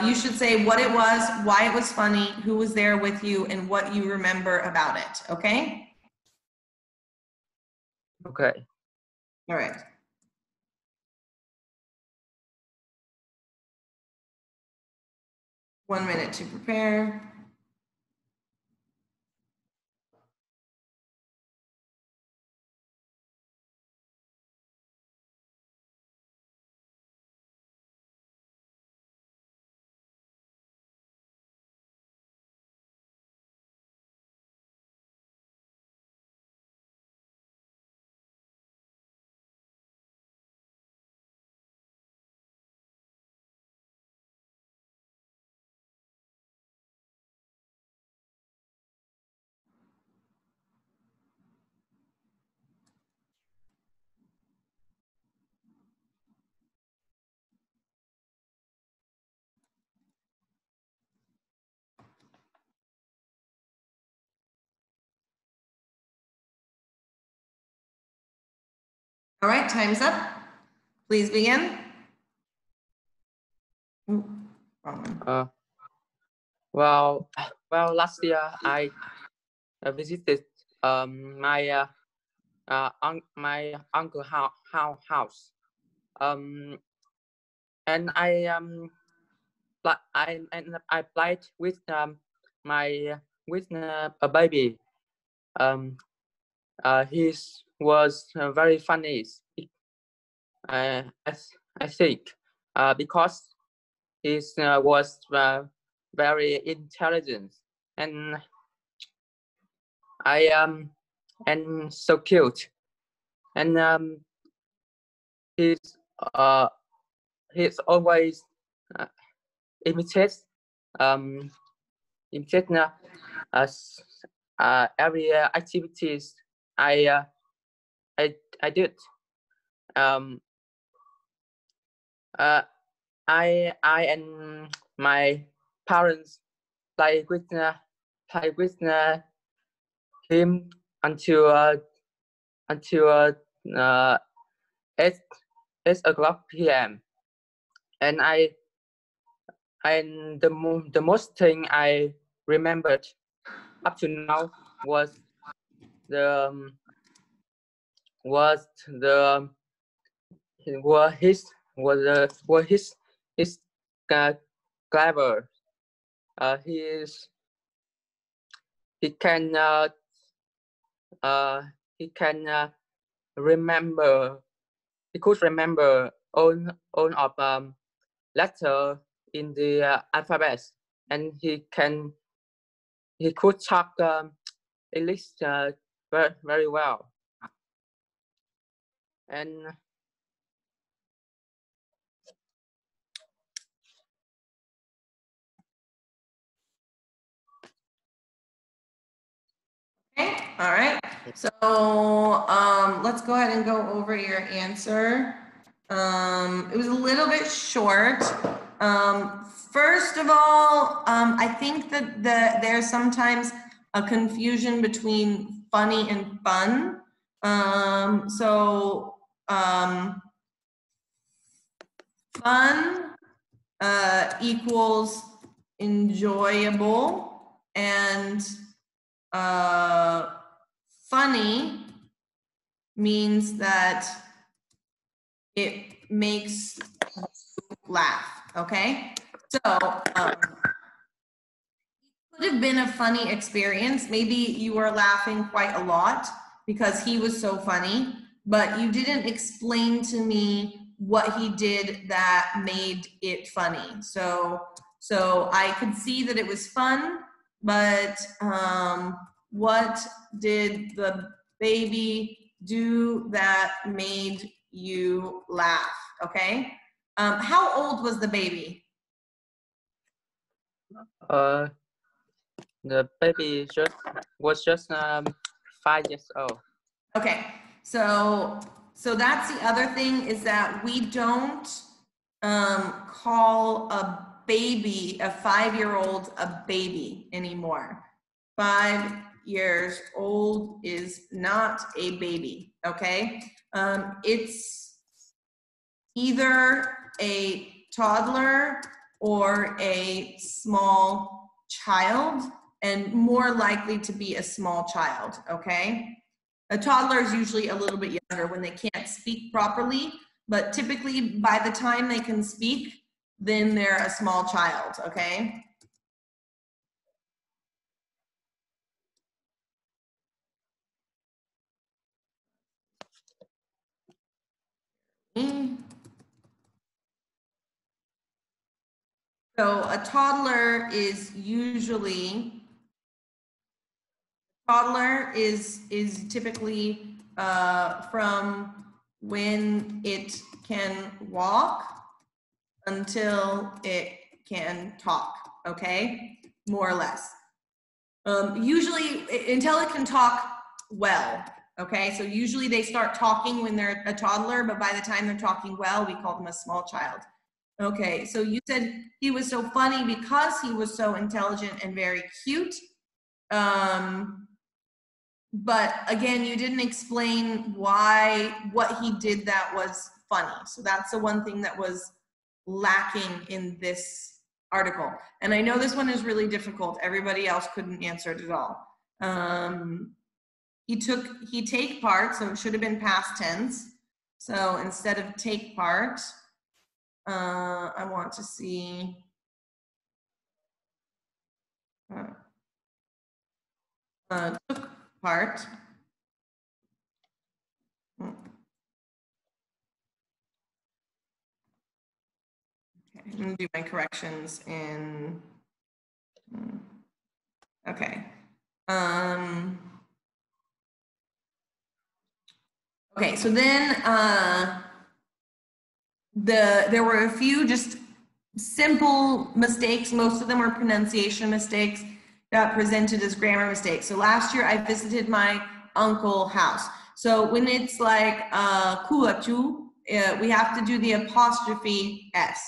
You should say what it was, why it was funny, who was there with you, and what you remember about it, okay? Okay. All right. One minute to prepare. All right, time's up. Please begin. Ooh, wrong one. Well, last year I visited my uncle house, and I played with a baby. He was very funny. I think because he was very intelligent and and so cute, and he's always imitates every activities I did. I and my parents play with him until 8 o'clock p.m. and the most thing I remembered up to now was his clever. He can remember. He could remember all of letter in the alphabet, and he could talk English very well. And okay, all right. So let's go ahead and go over your answer. It was a little bit short. First of all, I think that there's sometimes a confusion between funny and fun. Fun equals enjoyable, and funny means that it makes you laugh, okay? So it could have been a funny experience. Maybe you were laughing quite a lot because he was so funny, but you didn't explain to me what he did that made it funny. So I could see that it was fun, but what did the baby do that made you laugh? Okay. How old was the baby? The baby was just 5 years old. Okay, so that's the other thing, is that we don't call a baby, a 5-year-old, a baby anymore. 5 years old is not a baby, okay? It's either a toddler or a small child, and more likely to be a small child, okay? A toddler is usually a little bit younger when they can't speak properly, but typically by the time they can speak, then they're a small child, okay? So a toddler is typically from when it can walk until it can talk, okay? More or less. Usually until it can talk well, okay? So usually they start talking when they're a toddler, but by the time they're talking well, we call them a small child. Okay, so you said he was so funny because he was so intelligent and very cute. But again, you didn't explain what he did that was funny. So that's the one thing that was lacking in this article. And I know this one is really difficult. Everybody else couldn't answer it at all. He take part, so it should have been past tense. So instead of take part, I want to see took part. Okay, I'm gonna do my corrections in, okay. Okay, so then there were a few just simple mistakes. Most of them were pronunciation mistakes that presented as grammar mistakes. So last year I visited my uncle's house. So when it's like kuachu, we have to do the apostrophe S.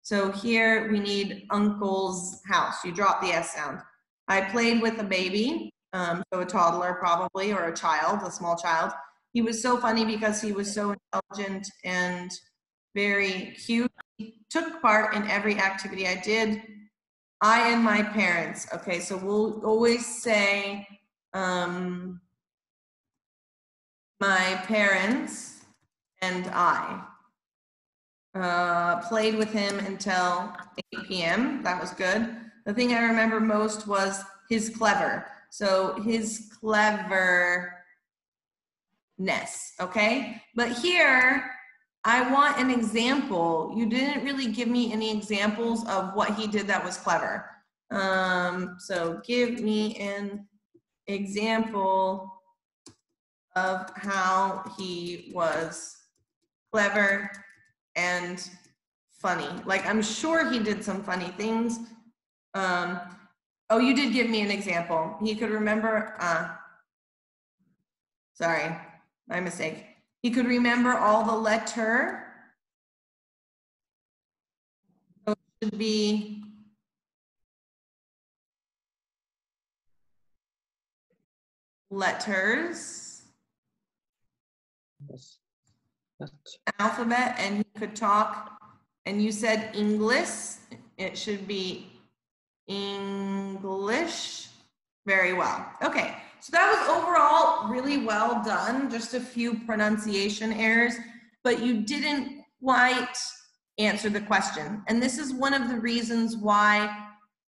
So here we need uncle's house. You drop the S sound. I played with a baby, so a toddler probably, or a child, a small child. He was so funny because he was so intelligent and very cute. He took part in every activity I did. I and my parents. Okay, so we'll always say my parents and I. Played with him until 8 p.m. That was good. The thing I remember most was his clever. So his cleverness, okay? But here, I want an example. You didn't really give me any examples of what he did that was clever. So give me an example of how he was clever and funny. Like, I'm sure he did some funny things. Oh, you did give me an example. He could remember, sorry, my mistake. He could remember all the letter. So it should be letters. Yes. Alphabet, and he could talk. And you said English. It should be English. Very well. Okay, so that was overall really well done. Just a few pronunciation errors, but you didn't quite answer the question. And this is one of the reasons why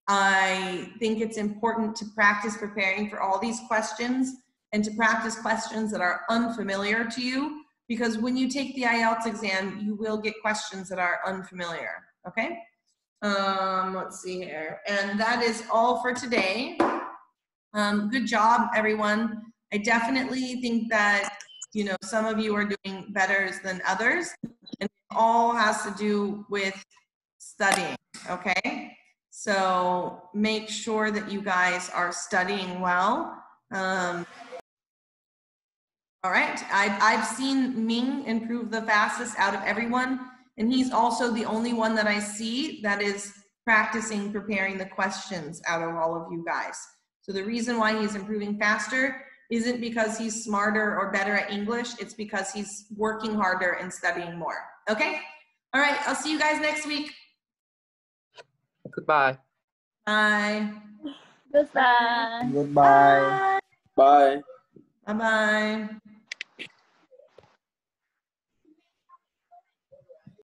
I think it's important to practice preparing for all these questions and to practice questions that are unfamiliar to you, because when you take the IELTS exam, you will get questions that are unfamiliar, okay? Let's see here. And that is all for today. Good job, everyone. I definitely think that, you know, some of you are doing better than others, and it all has to do with studying, okay? So make sure that you guys are studying well. All right, I've seen Ming improve the fastest out of everyone, and he's also the only one that I see that is practicing preparing the questions out of all of you guys. So the reason why he's improving faster isn't because he's smarter or better at English, it's because he's working harder and studying more, okay? All right, I'll see you guys next week. Goodbye. Bye. Goodbye. Goodbye. Bye. Bye-bye.